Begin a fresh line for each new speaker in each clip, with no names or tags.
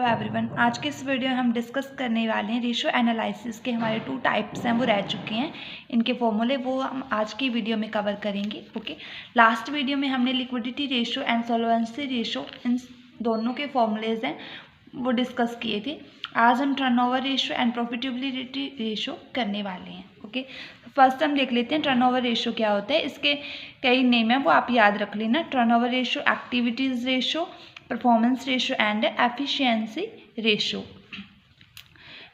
Hello everyone. आज के इस वीडियो में हम डिस्कस करने वाले हैं रेशियो एनालिसिस के हमारे 2 टाइप्स हैं, वो रह चुके हैं। इनके फॉर्मूले वो हम आज की वीडियो में कवर करेंगे। ओके, लास्ट वीडियो में हमने liquidity ratio and solvency ratio in दोनों के फॉर्मूलेज हैं वो डिस्कस किए थे। आज हम turnover ratio and profitability ratio करने वाले हैं। ओके, फर्स्ट हम देख लेते हैं टर्नओवर रेशियो क्या होता है। इसके कई नेम है वो आप याद रख लेना। Turnover ratio, activities ratio, performance ratio and efficiency ratio.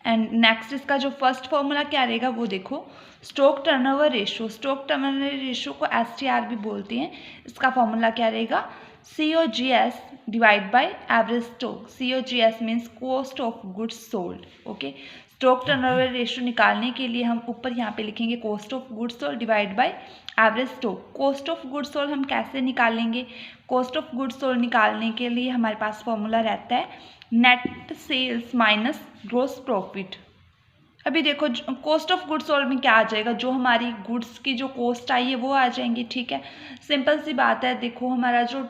And next इसका जो फर्स्ट फॉर्मूला क्या रहेगा वो देखो, stock turnover ratio. Stock turnover ratio को STR भी बोलते हैं। इसका फॉर्मूला क्या रहेगा, COGS divide by average stock. COGS means cost of goods sold. Okay, stock turnover ratio निकालने के लिए हम ऊपर यहाँ पे लिखेंगे cost of goods sold divide by average stock. Cost of goods sold हम कैसे निकालेंगे, कॉस्ट ऑफ गुड्स सोल्ड निकालने के लिए हमारे पास फॉर्मूला रहता है net sales minus gross profit. अभी देखो कॉस्ट ऑफ गुड्स सोल्ड में क्या आ जाएगा, जो हमारी गुड्स की जो कॉस्ट आई है वो आ जाएंगी। ठीक है, सिंपल सी बात है। देखो हमारा जो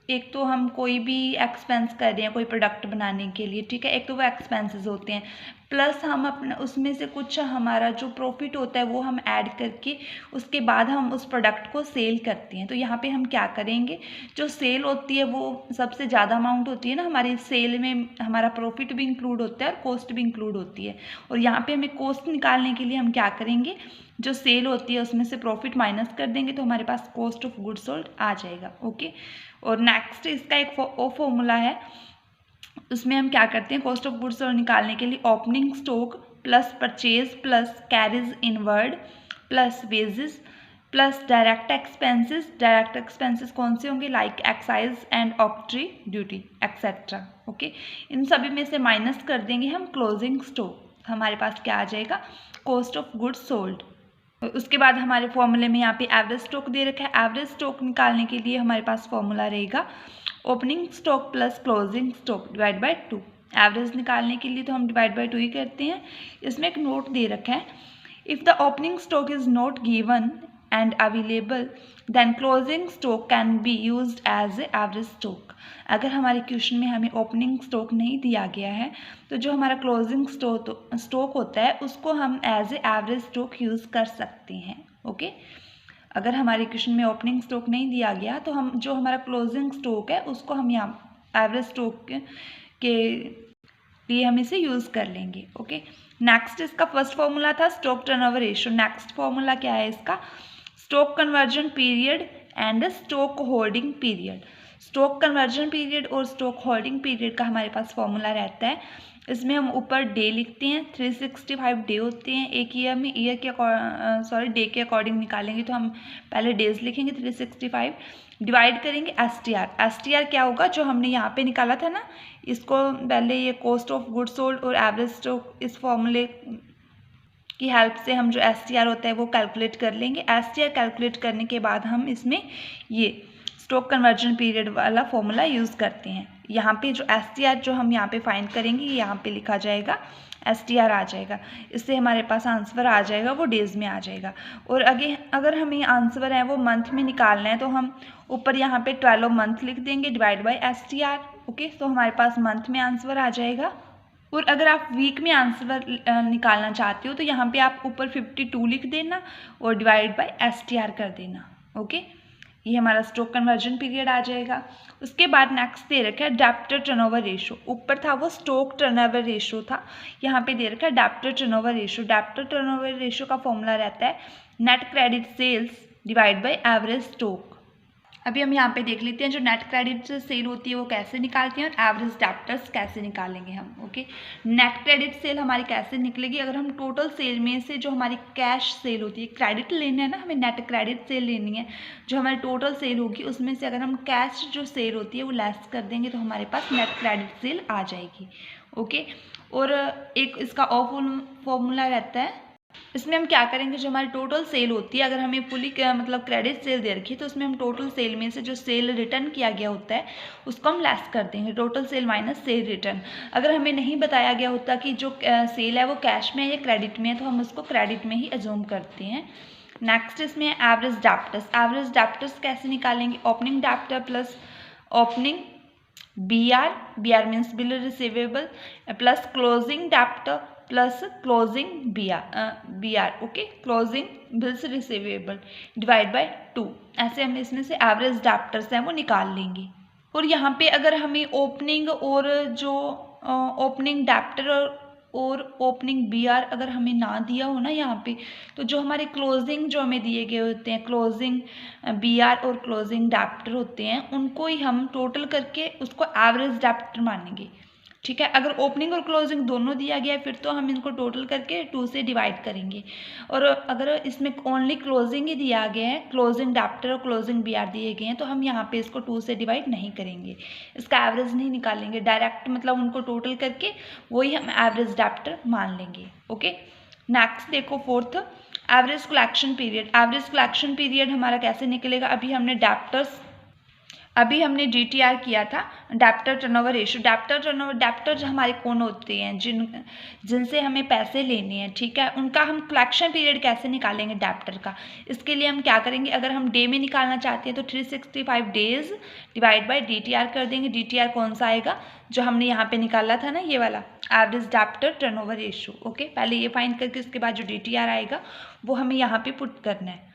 एक तो हम कोई भी एक्सपेंस कर रहे हैं कोई प्रोडक्ट बनाने के लिए, ठीक है, एक तो वो एक्सपेंसेस होते हैं, प्लस हम अपना उसमें से कुछ हमारा जो प्रॉफिट होता है वो हम ऐड करके उसके बाद हम उस प्रोडक्ट को सेल करते हैं। तो यहाँ पे हम क्या करेंगे, जो सेल होती है वो सबसे ज़्यादा अमाउंट होती है ना हमारी सेल में, हमारा प्रॉफिट भी इंक्लूड होता है और कॉस्ट भी इंक्लूड होती है। और यहाँ पे हमें कॉस्ट निकालने के लिए हम क्या करेंगे, जो सेल होती है उसमें से प्रॉफिट माइनस कर देंगे तो हमारे पास कॉस्ट ऑफ गुड्स सोल्ड आ जाएगा। ओके, और नेक्स्ट इसका एक फॉर्मूला है, उसमें हम क्या करते हैं, कॉस्ट ऑफ गुड्स सोल्ड निकालने के लिए opening stock plus purchase plus carriage inward plus wages plus direct expenses. Direct expenses कौन से होंगे, like excise and octroi duty etcetera. Okay, इन सभी में से माइनस कर देंगे हम क्लोजिंग स्टॉक, हमारे पास क्या आ जाएगा, कॉस्ट ऑफ गुड्स सोल्ड। उसके बाद हमारे फॉर्मूले में यहाँ पे एवरेज स्टॉक दे रखा है। एवरेज स्टॉक निकालने के लिए हमारे पास फॉर्मूला रहेगा opening stock plus closing stock divide by 2। Average निकालने के लिए तो हम डिवाइड बाय 2 ही करते हैं। इसमें एक नोट दे रखा है, if the opening stock is not given and available then closing stock can be used as average stock. अगर हमारे क्वेश्चन में हमें ओपनिंग स्टॉक नहीं दिया गया है तो जो हमारा क्लोजिंग स्टॉक होता है उसको हम एज एवरेज स्टॉक यूज़ कर सकते हैं। ओके, अगर हमारे क्वेश्चन में ओपनिंग स्टॉक नहीं दिया गया तो हम जो हमारा क्लोजिंग स्टॉक है उसको हम यहाँ एवरेज स्टॉक के लिए हम इसे यूज़ कर लेंगे। ओके, नेक्स्ट इसका फर्स्ट फॉर्मूला था stock turnover ratio. Next formula क्या है इसका, stock conversion period and stock holding period. Stock conversion period और स्टॉक होल्डिंग पीरियड का हमारे पास फॉर्मूला रहता है। इसमें हम ऊपर डे लिखते हैं, 365 डे होते हैं एक ईयर में। ईयर के डे के अकॉर्डिंग निकालेंगे तो हम पहले डेज लिखेंगे 365, डिवाइड करेंगे STR। STR क्या होगा, जो हमने यहाँ पे निकाला था ना, इसको पहले ये कॉस्ट ऑफ गुड्स सोल्ड और एवरेज स्टॉक, इस फॉर्मूले की हेल्प से हम जो STR होता है वो कैलकुलेट कर लेंगे। STR कैलकुलेट करने के बाद हम इसमें ये स्टॉक कन्वर्जन पीरियड वाला फॉर्मूला यूज़ करते हैं। यहाँ पे जो STR जो हम यहाँ पे फाइंड करेंगे यहाँ पे लिखा जाएगा, STR आ जाएगा। इससे हमारे पास आंसर आ जाएगा, वो डेज में आ जाएगा। और अगर हमें आंसर है वो मंथ में निकालना है तो हम ऊपर यहाँ पे 12 मंथ लिख देंगे डिवाइड बाई STR। ओके, तो हमारे पास मंथ में आंसर आ जाएगा। और अगर आप वीक में आंसर निकालना चाहते हो तो यहाँ पे आप ऊपर 52 लिख देना और डिवाइड बाय STR कर देना। ओके, ये हमारा स्टॉक कन्वर्जन पीरियड आ जाएगा। उसके बाद नेक्स्ट दे रखा है डेब्टर टर्नओवर रेशियो। ऊपर था वो स्टॉक टर्नओवर रेशियो था, यहाँ पे दे रखा है debtor turnover ratio. Debtor turnover ratio का फॉर्मूला रहता है net credit sales divide by average stock. अभी हम यहाँ पे देख लेते हैं जो नेट क्रेडिट सेल होती है वो कैसे निकालते हैं और एवरेज डेब्टर्स कैसे निकालेंगे हम। ओके, नेट क्रेडिट सेल हमारी कैसे निकलेगी, अगर हम टोटल सेल में से जो हमारी कैश सेल होती है, क्रेडिट लेना है ना हमें, नेट क्रेडिट सेल लेनी है, जो हमारी टोटल सेल होगी उसमें से अगर हम कैश जो सेल होती है वो लेस कर देंगे तो हमारे पास नेट क्रेडिट सेल आ जाएगी। ओके, और एक इसका और फॉर्मूला रहता है, इसमें हम क्या करेंगे, जो हमारी टोटल सेल होती है, अगर हमें फुली मतलब क्रेडिट सेल दे रखी है तो उसमें हम टोटल सेल में से जो सेल रिटर्न किया गया होता है उसको हम लेस कर देंगे, total sale minus sale return. अगर हमें नहीं बताया गया होता कि जो सेल है वो कैश में है या क्रेडिट में है तो हम उसको क्रेडिट में ही अज्यूम करते हैं। नेक्स्ट इसमें एवरेज डेब्टर्स। एवरेज डेब्टर्स कैसे निकालेंगे, opening debtor plus opening B R means bill receivable plus closing debtor plus closing B R, okay, closing bills receivable divide by 2। ऐसे हम इसमें से एवरेज डेप्टर्स हैं वो निकाल लेंगे। और यहाँ पे अगर हमें ओपनिंग और जो ओपनिंग डेप्टर और ओपनिंग बी आर अगर हमें ना दिया हो ना यहाँ पे, तो जो हमारे क्लोजिंग जो हमें दिए गए होते हैं, क्लोजिंग बी आर और क्लोजिंग डेप्टर होते हैं, उनको ही हम टोटल करके उसको एवरेज डेप्टर मानेंगे। ठीक है, अगर ओपनिंग और क्लोजिंग दोनों दिया गया है फिर तो हम इनको टोटल करके 2 से डिवाइड करेंगे। और अगर इसमें ओनली क्लोजिंग ही दिया गया है, क्लोजिंग डेप्टर और क्लोजिंग बी आर दिए गए हैं, तो हम यहाँ पे इसको 2 से डिवाइड नहीं करेंगे, इसका एवरेज नहीं निकालेंगे, डायरेक्ट मतलब उनको टोटल करके वही हम एवरेज डेप्टर मान लेंगे। ओके, नेक्स्ट देखो fourth, average collection period. Average collection period हमारा कैसे निकलेगा, अभी हमने DTR किया था, डेप्टर टर्नओवर रेशियो। डेप्टर जो हमारे कौन होते हैं, जिनसे हमें पैसे लेने हैं, ठीक है, उनका हम कलेक्शन पीरियड कैसे निकालेंगे डेप्टर का। इसके लिए हम क्या करेंगे, अगर हम डे में निकालना चाहते हैं तो 365 डेज डिवाइड बाय DTR कर देंगे। DTR कौन सा आएगा, जो हमने यहाँ पे निकाला था ना, ये वाला average debtor turnover ratio. Okay, पहले ये फाइंड करके उसके बाद जो DTR आएगा वो हमें यहाँ पे पुट करना है।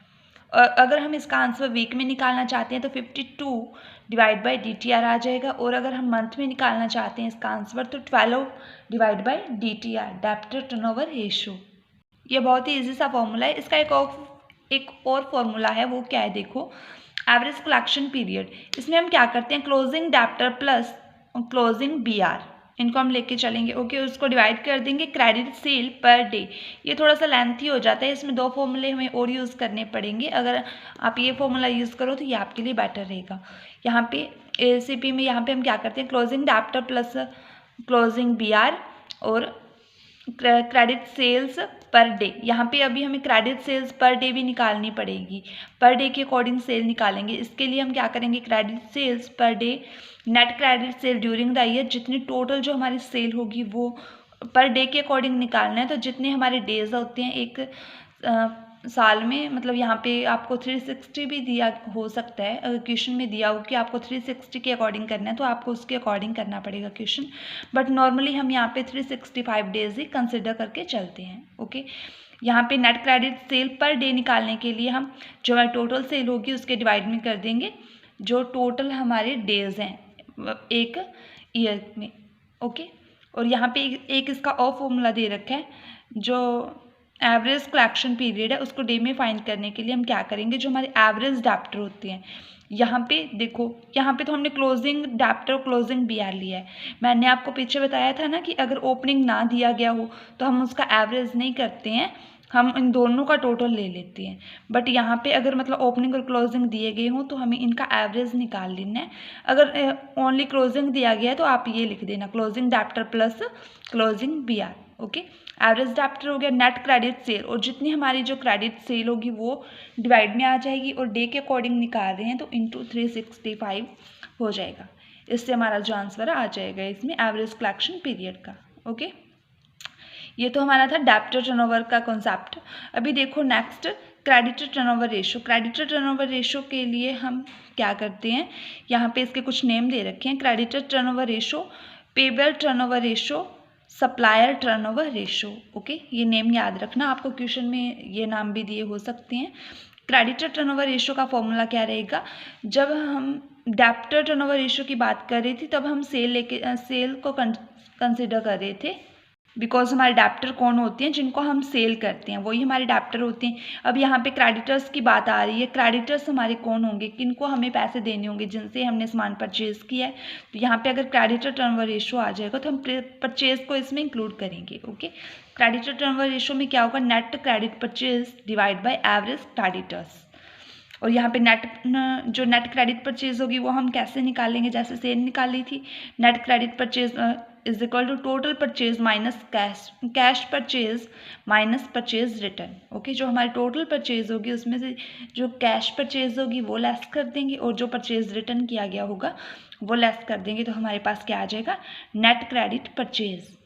और अगर हम इसका आंसर वीक में निकालना चाहते हैं तो 52 डिवाइड बाई DTR आ जाएगा। और अगर हम मंथ में निकालना चाहते हैं इसका आंसर तो 12 divide by DTR, debtor turnover ratio. ये बहुत ही इजी सा फॉर्मूला है। इसका एक और फॉर्मूला है, वो क्या है देखो, एवरेज कलेक्शन पीरियड। इसमें हम क्या करते हैं, closing debtor plus closing BR, इनको हम लेके चलेंगे। ओके, उसको डिवाइड कर देंगे क्रेडिट सेल पर डे। ये थोड़ा सा लेंथी हो जाता है, इसमें 2 फॉर्मूले हमें और यूज़ करने पड़ेंगे। अगर आप ये फॉर्मूला यूज़ करो तो ये आपके लिए बेटर रहेगा। यहाँ पे ACP में यहाँ पे हम क्या करते हैं, closing debtor plus closing BR और क्रेडिट सेल्स पर डे। यहाँ पे अभी हमें क्रेडिट सेल्स पर डे भी निकालनी पड़ेगी, पर डे के अकॉर्डिंग सेल निकालेंगे। इसके लिए हम क्या करेंगे, credit sales per day net credit sale during the year, जितनी टोटल जो हमारी सेल होगी वो पर डे के अकॉर्डिंग निकालना है। तो जितने हमारे डेज होते हैं एक साल में, मतलब यहाँ पे आपको 360 भी दिया हो सकता है, अगर क्वेश्चन में दिया हो कि आपको 360 के अकॉर्डिंग करना है तो आपको उसके अकॉर्डिंग करना पड़ेगा क्वेश्चन, बट नॉर्मली हम यहाँ पे 365 डेज ही कंसिडर करके चलते हैं। ओके, यहाँ पे net credit cell per day निकालने के लिए हम जो हमारी टोटल सेल होगी उसके डिवाइड में कर देंगे जो टोटल हमारे डेज हैं एक ईयर में। ओके, और यहाँ पे एक इसका और फॉर्मूला दे रखा है, जो एवरेज कलेक्शन पीरियड है उसको डे में फाइंड करने के लिए हम क्या करेंगे, जो हमारे एवरेज डेप्टर होते हैं, यहाँ पे देखो, यहाँ पे तो हमने क्लोजिंग डेप्टर क्लोजिंग BR लिया है। मैंने आपको पीछे बताया था ना कि अगर ओपनिंग ना दिया गया हो तो हम उसका एवरेज नहीं करते हैं, हम इन दोनों का टोटल ले लेते हैं। बट यहाँ पे अगर मतलब ओपनिंग और क्लोजिंग दिए गए हों तो हमें इनका एवरेज निकाल लेना है। अगर ओनली क्लोजिंग दिया गया है तो आप ये लिख देना, closing debtor plus closing BR। Okay, average debtor हो गया नेट क्रेडिट सेल, और जितनी हमारी जो क्रेडिट सेल होगी वो डिवाइड में आ जाएगी, और डे के अकॉर्डिंग निकाल रहे हैं तो इंटू 365 हो जाएगा। इससे हमारा जो आंसर आ जाएगा इसमें एवरेज कलेक्शन पीरियड का। ओके, ये तो हमारा था डेप्टर टर्नओवर का कॉन्सेप्ट। अभी देखो next, creditor turnover ratio. Creditor turnover ratio के लिए हम क्या करते हैं, यहाँ पे इसके कुछ नेम दे रखे हैं, creditor turnover ratio, payable turnover ratio, supplier turnover ratio. Okay, ये नेम याद रखना, आपको क्वेश्चन में ये नाम भी दिए हो सकते हैं। क्रेडिटर टर्नओवर रेशियो का फॉर्मूला क्या रहेगा, जब हम डेप्टर टर्नओवर रेशियो की बात कर रही थी तब हम सेल को कंसिडर कर रहे थे, बिकॉज हमारे डेप्टर कौन होते हैं, जिनको हम सेल करते हैं वही हमारे डेप्टर होते हैं। अब यहाँ पे क्रेडिटर्स की बात आ रही है, क्रेडिटर्स हमारे कौन होंगे, किनको हमें पैसे देने होंगे, जिनसे हमने सामान परचेज किया है। तो यहाँ पे अगर क्रेडिटर टर्नओवर रेशियो आ जाएगा तो हम परचेज को इसमें इंक्लूड करेंगे। ओके, क्रेडिटर टर्नओवर रेशियो में क्या होगा, net credit purchase divide by average creditors. और यहाँ पे जो नेट क्रेडिट परचेज होगी वो हम कैसे निकालेंगे, जैसे सेल निकाली थी, net credit purchase is equal to total purchase minus cash purchase minus purchase return. Okay, जो हमारी टोटल परचेज होगी उसमें से जो कैश परचेज होगी वो लेस कर देंगे, और जो परचेज रिटर्न किया गया होगा वो लेस कर देंगे, तो हमारे पास क्या आ जाएगा, नेट क्रेडिट परचेज।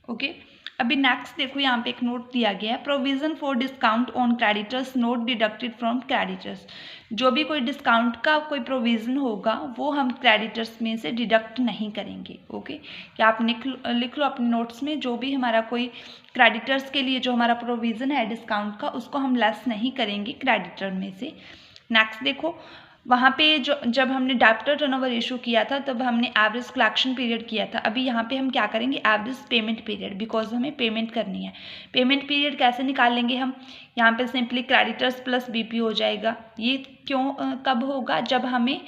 ओके, अभी नेक्स्ट देखो, यहाँ पे एक नोट दिया गया है, provision for discount on creditors note deducted from creditors. जो भी कोई डिस्काउंट का कोई प्रोविज़न होगा वो हम क्रेडिटर्स में से डिडक्ट नहीं करेंगे। ओके, क्या आप लिख लो अपने नोट्स में, जो भी हमारा कोई क्रेडिटर्स के लिए जो हमारा प्रोविज़न है डिस्काउंट का, उसको हम लेस नहीं करेंगे क्रेडिटर में से। नेक्स्ट देखो, वहाँ पे जो जब हमने डेब्टर टर्नओवर रेशियो किया था तब हमने एवरेज कलेक्शन पीरियड किया था। अभी यहाँ पे हम क्या करेंगे, एवरेज पेमेंट पीरियड, बिकॉज हमें पेमेंट करनी है। पेमेंट पीरियड कैसे निकालेंगे हम, यहाँ पे सिंपली क्रेडिटर्स प्लस बीपी हो जाएगा। ये क्यों कब होगा, जब हमें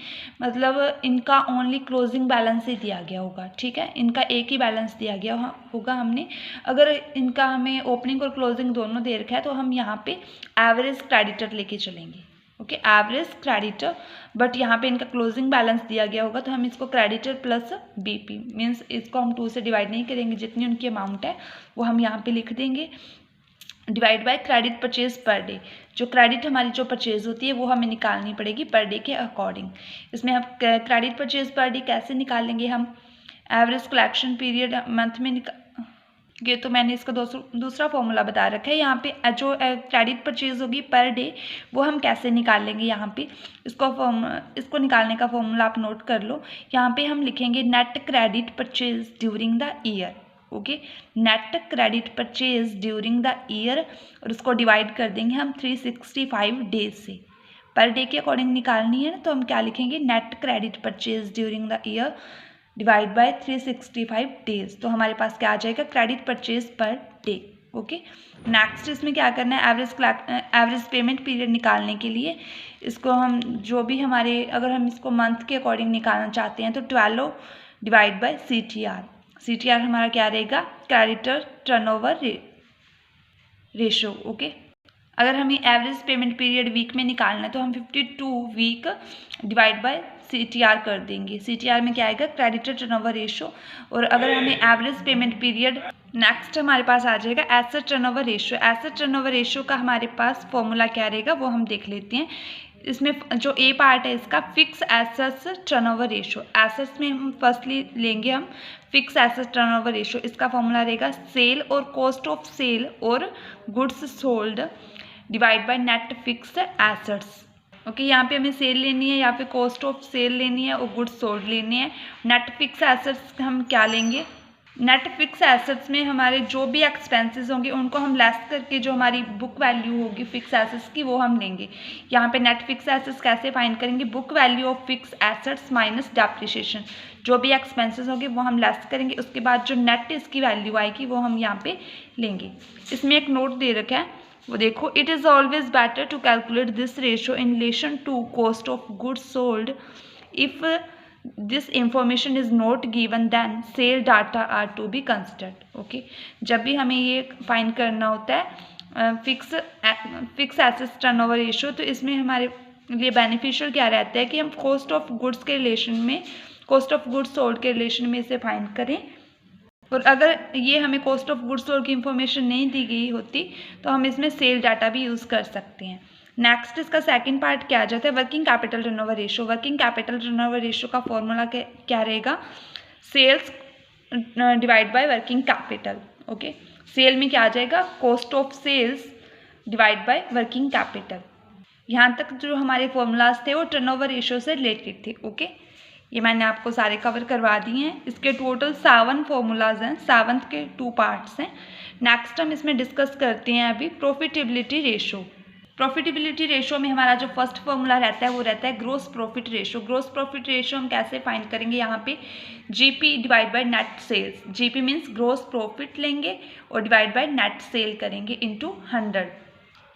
मतलब इनका ओनली क्लोजिंग बैलेंस ही दिया गया होगा। ठीक है, इनका एक ही बैलेंस दिया गया होगा हमने, अगर इनका हमें ओपनिंग और क्लोजिंग दोनों दे रखा है तो हम यहाँ पे एवरेज क्रेडिटर लेके चलेंगे। ओके, एवरेज क्रेडिटर, बट यहाँ पे इनका क्लोजिंग बैलेंस दिया गया होगा तो हम इसको क्रेडिटर प्लस बीपी मीन्स इसको हम 2 से डिवाइड नहीं करेंगे, जितनी उनकी अमाउंट है वो हम यहाँ पे लिख देंगे, divide by credit purchase per day. जो क्रेडिट हमारी जो परचेज होती है वो हमें निकालनी पड़ेगी पर डे के अकॉर्डिंग। इसमें हम क्रेडिट परचेज पर डे कैसे निकालेंगे, हम एवरेज कलेक्शन पीरियड मंथ में ये तो मैंने इसका दूसरा फॉर्मूला बता रखा है। यहाँ पे जो क्रेडिट परचेज होगी पर डे वो हम कैसे निकालेंगे, यहाँ पे इसको निकालने का फॉर्मूला आप नोट कर लो। यहाँ पे हम लिखेंगे net credit purchase during the year. Okay, net credit purchase during the year, और उसको डिवाइड कर देंगे हम 365 डेज से। पर डे के अकॉर्डिंग निकालनी है ना, तो हम क्या लिखेंगे, net credit purchase during the year divide by 365 days. तो हमारे पास क्या आ जाएगा, credit purchase per day. Okay, next इसमें क्या करना है, एवरेज पेमेंट पीरियड निकालने के लिए इसको हम जो भी हमारे, अगर हम इसको मंथ के अकॉर्डिंग निकालना चाहते हैं तो 12 डिवाइड बाय CTR। CTR हमारा क्या रहेगा, क्रेडिटर टर्नओवर रेशो। ओके, अगर हमें एवरेज पेमेंट पीरियड वीक में निकालना है तो हम 52 वीक डिवाइड बाय CTR कर देंगे। CTR में क्या आएगा, क्रेडिटर टर्नओवर रेशो। और अगर हमें एवरेज पेमेंट पीरियड, नेक्स्ट हमारे पास आ जाएगा asset turnover ratio. Asset turnover ratio का हमारे पास फॉर्मूला क्या रहेगा वो हम देख लेते हैं। इसमें जो ए पार्ट है इसका, fix assets turnover ratio. Assets में हम फर्स्टली लेंगे हम फिक्स एसेट टर्नओवर रेशो। इसका फॉर्मूला रहेगा सेल और कॉस्ट ऑफ सेल और goods sold divide by net fix assets. Okay, यहाँ पे हमें सेल लेनी है या फिर कॉस्ट ऑफ सेल लेनी है और गुड्स सोल्ड लेनी है। नेट फिक्स एसेट्स हम क्या लेंगे, नेट फिक्स एसेट्स में हमारे जो भी एक्सपेंसेस होंगे उनको हम लेस करके जो हमारी बुक वैल्यू होगी फिक्स एसेट्स की वो हम लेंगे। यहाँ पे नेट फिक्स एसेट्स कैसे फाइंड करेंगे, book value of fix assets minus depreciation. जो भी एक्सपेंसेस होंगे वो हम लेस करेंगे, उसके बाद जो नेट इसकी वैल्यू आएगी वो हम यहाँ पे लेंगे। इसमें एक नोट दे रखा है, वो देखो, it is always better to calculate this ratio in relation to cost of goods sold if this information is not given then sale data are to be considered. Okay, जब भी हमें ये फाइंड करना होता है फिक्स एसेट्स टर्नओवर रेशो, तो इसमें हमारे लिए बेनिफिशियल क्या रहता है कि हम कॉस्ट ऑफ गुड्स के रिलेशन में, कॉस्ट ऑफ गुड्स सोल्ड के रिलेशन में इसे फाइंड करें। और अगर ये हमें कॉस्ट ऑफ गुड्स सोल्ड की इंफॉर्मेशन नहीं दी गई होती तो हम इसमें सेल डाटा भी यूज़ कर सकते हैं। नेक्स्ट इसका सेकंड पार्ट क्या आ जाता है, working capital turnover ratio. Working capital turnover ratio का फॉर्मूला क्या रहेगा, sales divide by working capital. Okay, sale में क्या आ जाएगा, cost of sales divide by working capital. यहाँ तक जो हमारे फॉर्मूलाज थे वो टर्नओवर रेशो से रिलेटेड थे। ओके, ये मैंने आपको सारे कवर करवा दिए हैं। इसके टोटल 7 फॉर्मूलाज हैं, 7 के 2 पार्ट्स हैं। नेक्स्ट हम इसमें डिस्कस करते हैं अभी प्रॉफिटेबिलिटी रेशो। प्रॉफिटेबिलिटी रेशो में हमारा जो फर्स्ट फॉर्मूला रहता है वो रहता है gross profit ratio. Gross profit ratio हम कैसे फाइंड करेंगे, यहाँ पे GP divide by net sales. GP means gross profit लेंगे और डिवाइड बाय नेट सेल करेंगे इनटू 100।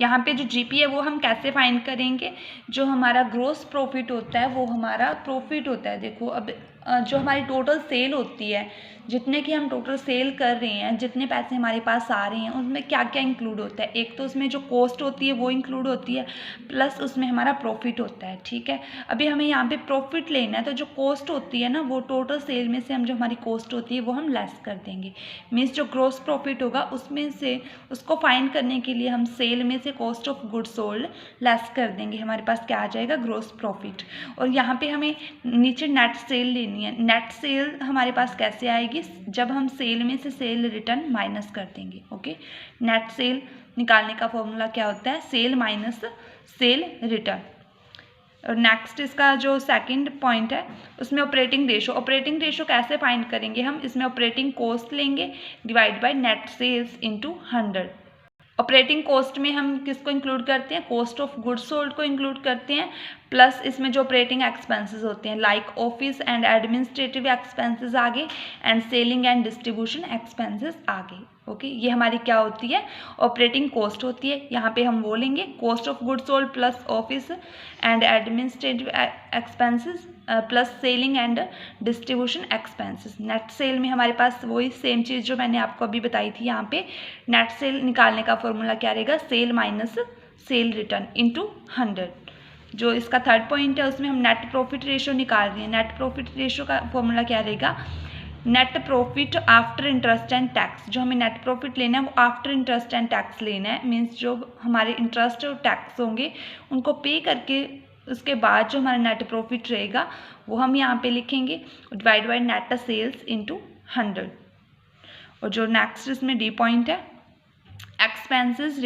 यहाँ पे जो जीपी है वो हम कैसे फाइंड करेंगे, जो हमारा ग्रोस प्रॉफिट होता है वो हमारा प्रॉफिट होता है। देखो, अब जो हमारी टोटल सेल होती है, जितने की हम टोटल सेल कर रहे हैं, जितने पैसे हमारे पास आ रहे हैं, उसमें क्या क्या इंक्लूड होता है। एक तो उसमें जो कॉस्ट होती है वो इंक्लूड होती है, प्लस उसमें हमारा प्रॉफिट होता है। ठीक है, अभी हमें यहाँ पे प्रॉफिट लेना है तो जो कॉस्ट होती है ना, वो टोटल सेल में से हम जो हमारी कॉस्ट होती है वो हम लेस कर देंगे। मीन्स जो ग्रोस प्रॉफिट होगा उसमें से, उसको फाइंड करने के लिए हम सेल में से cost of goods sold less कर देंगे। हमारे पास क्या आ जाएगा, ग्रोस प्रॉफिट। और यहाँ पे हमें नीचे नेट सेल लेनी लेनी है। नेट सेल हमारे पास कैसे आएगी, जब हम सेल में से सेल रिटर्न माइनस कर देंगे। ओके, नेट सेल निकालने का फॉर्मूला क्या होता है, सेल माइनस सेल रिटर्न। और नेक्स्ट इसका जो सेकंड पॉइंट है उसमें ऑपरेटिंग रेशो कैसे फाइंड करेंगे हम, इसमें ऑपरेटिंग कॉस्ट लेंगे divide by net sales into 100। Operating cost में हम किसको इंक्लूड करते हैं, कॉस्ट ऑफ गुड्स सोल्ड को इंक्लूड करते हैं, प्लस इसमें जो ऑपरेटिंग एक्सपेंसेस होते हैं like office and administrative expenses आगे and selling and distribution expenses आगे। ओके, ये हमारी क्या होती है, ऑपरेटिंग कॉस्ट होती है। यहाँ पे हम वो लेंगे cost of goods sold plus office and administrative expenses plus selling and distribution expenses. Net cell में हमारे पास वही सेम चीज़ जो मैंने आपको अभी बताई थी, यहाँ पे नेट सेल निकालने का फॉर्मूला क्या रहेगा, sale minus sale return into 100। जो इसका थर्ड पॉइंट है उसमें हम नेट प्रॉफिट रेशियो निकाल रहे हैं। नेट प्रॉफिट रेशियो का फॉर्मूला क्या रहेगा, net profit after interest and tax. जो हमें नेट प्रॉफिट लेना है वो आफ्टर इंटरेस्ट एंड टैक्स लेना है, मीन्स जो हमारे इंटरेस्ट और टैक्स होंगे उनको पे करके उसके बाद जो हमारा नेट प्रॉफिट रहेगा वो हम यहाँ पे लिखेंगे divide by net sales into 100। और जो नेक्स्ट इसमें डी पॉइंट है एक्सपेंसेस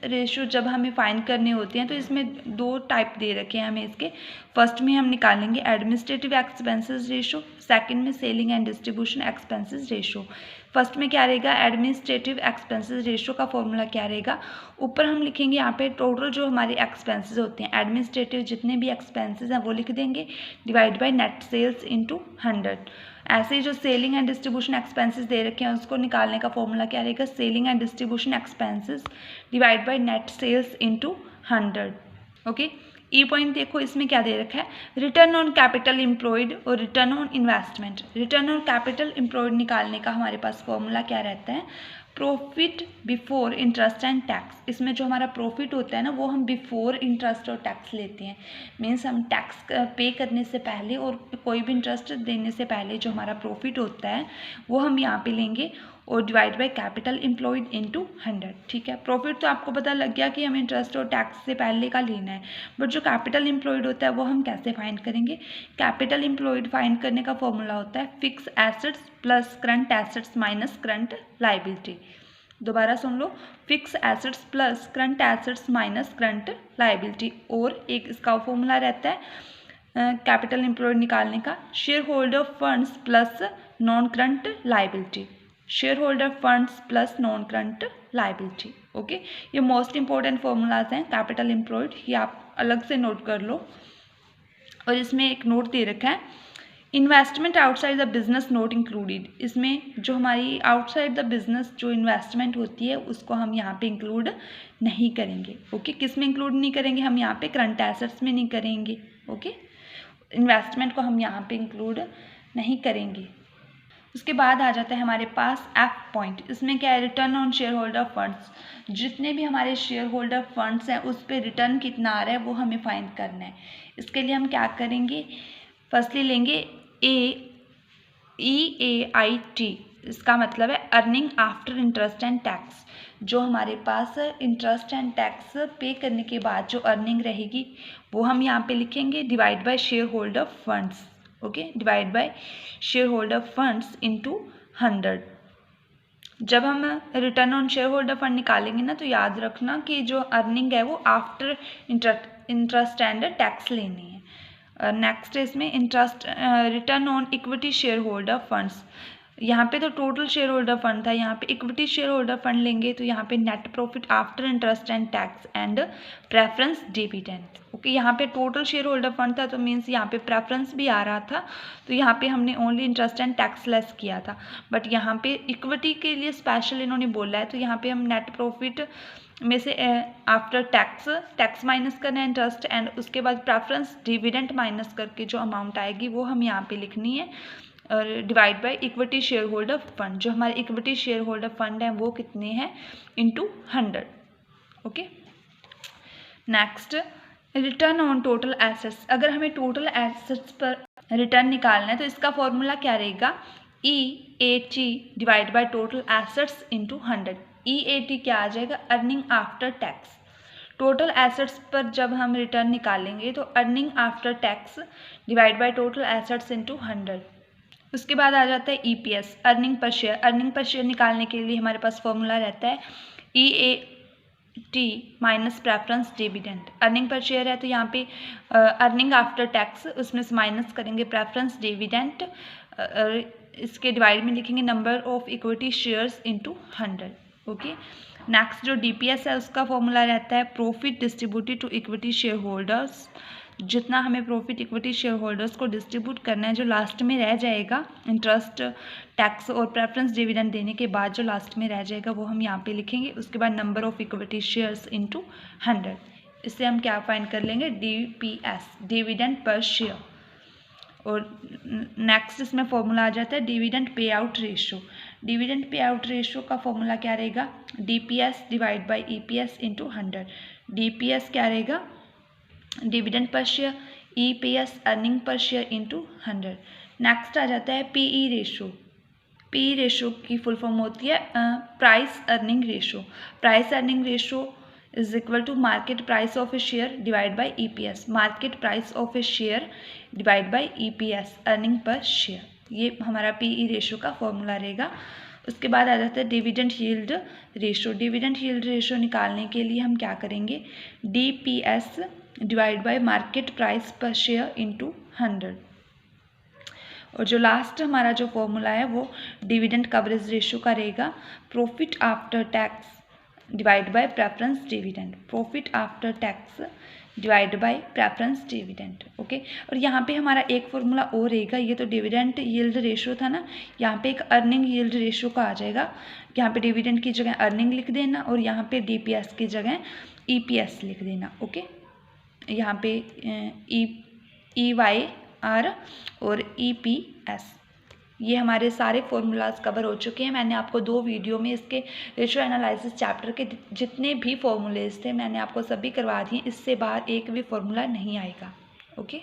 रेशो जब हमें फाइंड करने होते हैं तो इसमें दो टाइप दे रखे हैं हमें इसके। फर्स्ट में हम निकालेंगे एडमिनिस्ट्रेटिव एक्सपेंसेस रेशो, सेकंड में selling and distribution expenses ratio. First में क्या रहेगा, एडमिनिस्ट्रेटिव एक्सपेंसेस रेशो का फॉर्मूला क्या रहेगा, ऊपर हम लिखेंगे यहाँ पे टोटल जो हमारे एक्सपेंसेस होते हैं एडमिनिस्ट्रेटिव जितने भी एक्सपेंसेस हैं वो लिख देंगे divide by net sales into 100। ऐसे ही जो सेलिंग एंड डिस्ट्रीब्यूशन एक्सपेंसेस दे रखे हैं उसको निकालने का फॉर्मूला क्या रहेगा, selling and distribution expenses divide by net sales into 100। Okay, E point देखो इसमें क्या दे रखा है, रिटर्न ऑन कैपिटल एम्प्लॉयड और return on investment. Return on capital employed निकालने का हमारे पास फॉर्मूला क्या रहता है, profit before interest and tax. इसमें जो हमारा प्रॉफिट होता है ना वो हम बिफोर इंटरेस्ट और टैक्स लेते हैं, मीन्स हम टैक्स पे करने से पहले और कोई भी इंटरेस्ट देने से पहले जो हमारा प्रॉफिट होता है वो हम यहाँ पे लेंगे और divide by capital employed into 100। ठीक है, प्रॉफिट तो आपको पता लग गया कि हमें इंटरेस्ट और टैक्स से पहले का लेना है, बट जो कैपिटल एम्प्लॉयड होता है वो हम कैसे फाइंड करेंगे, कैपिटल एम्प्लॉयड फाइंड करने का फॉर्मूला होता है fix assets plus current assets minus current liability. दोबारा सुन लो, fix assets plus current assets minus current liability. और एक इसका फॉर्मूला रहता है कैपिटल एम्प्लॉयड निकालने का, share holder funds plus non current liability, share holder funds plus non current liability. Okay, ये मोस्ट इंपॉर्टेंट फॉर्मूलाज हैं कैपिटल एम्प्लॉयड, ये आप अलग से नोट कर लो। और इसमें एक नोट दे रखा है, investment outside the business not included. इसमें जो हमारी आउटसाइड द बिजनेस जो इन्वेस्टमेंट होती है उसको हम यहाँ पे इंक्लूड नहीं करेंगे। ओके, किस में इंक्लूड नहीं करेंगे, हम यहाँ पे करंट एसेट्स में नहीं करेंगे। ओके, इन्वेस्टमेंट को हम यहाँ पे इंक्लूड नहीं करेंगे। उसके बाद आ जाता है हमारे पास एफ पॉइंट। इसमें क्या है, return on share holder funds. जितने भी हमारे शेयर होल्डर फंड्स हैं उस पर रिटर्न कितना आ रहा है वो हमें फाइंड करना है। इसके लिए हम क्या करेंगे, फर्स्टली लेंगे EAIT। इसका मतलब है earning after interest and tax. जो हमारे पास इंटरेस्ट एंड टैक्स पे करने के बाद जो अर्निंग रहेगी वो हम यहाँ पे लिखेंगे divide bye share holder funds. Okay, divide by share holder funds into 100। जब हम return on share holder fund निकालेंगे ना तो याद रखना कि जो अर्निंग है वो आफ्टर इंटरेस्ट एंड टैक्स लेनी है। नेक्स्ट इसमें interest return on equity share holder funds. यहाँ पे तो टोटल शेयर होल्डर फंड था, यहाँ पे इक्विटी शेयर होल्डर फंड लेंगे तो यहाँ पे net profit after interest and tax and preference dividend. Okay, यहाँ पे टोटल शेयर होल्डर फंड था तो मीन्स यहाँ पे प्रेफरेंस भी आ रहा था, तो यहाँ पे हमने only interest and tax less किया था। बट यहाँ पे इक्विटी के लिए स्पेशल इन्होंने बोला है तो यहाँ पे हम नेट प्रॉफिट में से आफ्टर टैक्स माइनस करना है इंटरेस्ट एंड उसके बाद प्रेफरेंस डिविडेंड माइनस करके जो अमाउंट आएगी वो हम यहाँ पे लिखनी है और divide by equity share holder fund. जो हमारे इक्विटी शेयर होल्डर फंड हैं वो कितने हैं, into 100। Okay, next return on total assets. अगर हमें टोटल एसेट्स पर रिटर्न निकालना है तो इसका फॉर्मूला क्या रहेगा, EAT divide by total assets into 100। EAT क्या आ जाएगा, earning after tax. Total assets पर जब हम रिटर्न निकालेंगे तो earning after tax divide by total assets into 100। उसके बाद आ जाता है EPS, earning per share. Earning per share निकालने के लिए हमारे पास फॉर्मूला रहता है EAT minus preference dividend. Earning per share है तो यहाँ पे अर्निंग आफ्टर टैक्स, उसमें से माइनस करेंगे प्रेफरेंस डिविडेंड, इसके डिवाइड में लिखेंगे number of equity shares into 100। Okay, next जो डीपीएस है उसका फॉर्मूला रहता है profit distributed to equity shareholders. जितना हमें प्रॉफिट इक्विटी शेयर होल्डर्स को डिस्ट्रीब्यूट करना है, जो लास्ट में रह जाएगा इंटरेस्ट, टैक्स और प्रेफरेंस डिविडेंड देने के बाद जो लास्ट में रह जाएगा वो हम यहाँ पे लिखेंगे। उसके बाद number of equity shares into 100, इससे हम क्या फाइंड कर लेंगे, डीपीएस, डिविडेंड पर शेयर। और नेक्स्ट इसमें फॉर्मूला आ जाता है dividend pay out ratio. Dividend pay out ratio का फॉर्मूला क्या रहेगा, DPS divide by EPS into 100। DPS क्या रहेगा, dividend per share, EPS earning per share into 100। Next आ जाता है पीई रेशो। पीई रेशो की फुल फॉर्म होती है price earning ratio. Price earning ratio is equal to market price of a share divide by EPS. Market price of a share divide by EPS, earning per share, ये हमारा PE ratio का formula रहेगा। उसके बाद आ जाता है dividend yield ratio. Dividend yield ratio निकालने के लिए हम क्या करेंगे, DPS divide bye market price पर शेयर इनटू 100। और जो लास्ट हमारा जो फॉर्मूला है वो डिविडेंड कवरेज रेशो का रहेगा profit after tax divide by preference dividend. Profit after tax divide by preference dividend. Okay, और यहाँ पे हमारा एक फॉर्मूला और रहेगा, ये तो डिविडेंड यील्ड रेशो था ना, यहाँ पे एक अर्निंग यील्ड रेशो का आ जाएगा। यहाँ पे डिविडेंड की जगह अर्निंग लिख देना और यहाँ पे डीपीएस की जगह ईपीएस लिख देना। ओके, यहाँ पे EYR और EPS, ये हमारे सारे फॉर्मूलाज कवर हो चुके हैं। मैंने आपको 2 वीडियो में इसके रेशो एनालिसिस चैप्टर के जितने भी फॉर्मूलेज थे मैंने आपको सभी करवा दिए, इससे बाहर एक भी फॉर्मूला नहीं आएगा। ओके।